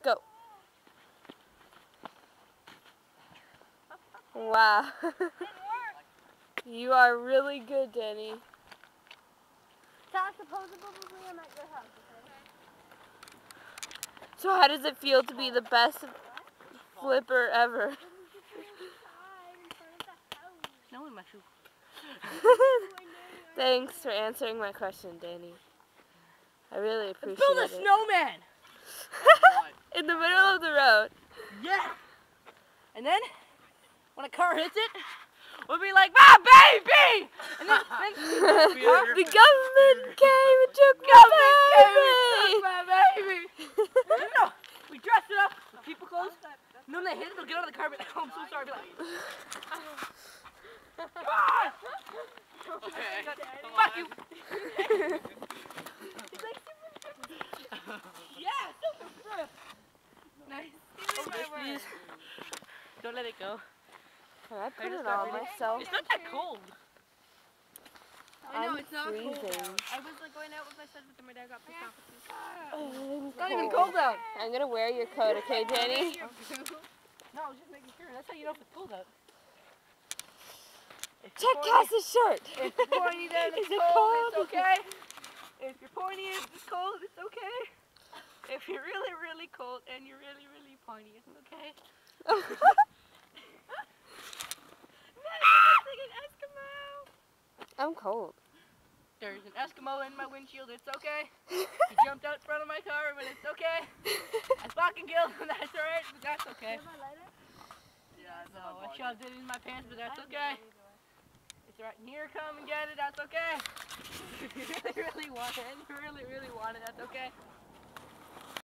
Go. Wow. You are really good, Danny. Supposedly I'm at your house, okay? So how does it feel to be the best flipper ever? Snow in my shoe. Thanks for answering my question, Danny. I really appreciate Build a it. snowman! In the middle of the road. Yeah! And then, when a car hits it, we'll be like, ah, baby! And then The government came and took my baby! No, we dress it up with people clothes, and then they hit it, they'll get out of the car and be like, oh, I'm so sorry, be like, ah! Okay. Fuck you! Yeah, super strip! Nice. Please. Don't let it go. Can I put it on myself? It's not that cold. I know, I'm it's not freezing. cold. I was like going out with my son, but my dad got pissed off with me. It's not even cold out. I'm gonna wear your coat, okay, Danny? No, I was just making sure. That's how you know if it's cold out. Check Cass's shirt. If you're pointy, then it's Is it cold, cold? it's okay. If you're pointy and it's cold, it's okay. If you're really, really cold and you're really, really pointy, it's okay. I'm cold. There's an Eskimo in my windshield, it's okay. He jumped out in front of my car, but it's okay. I fucking killed him, that's alright, but that's okay. Yeah, no, I shoved it in my pants, but that's okay. It's right in here, come and get it, that's okay. If you really, really want it, and you really, really want it, that's okay.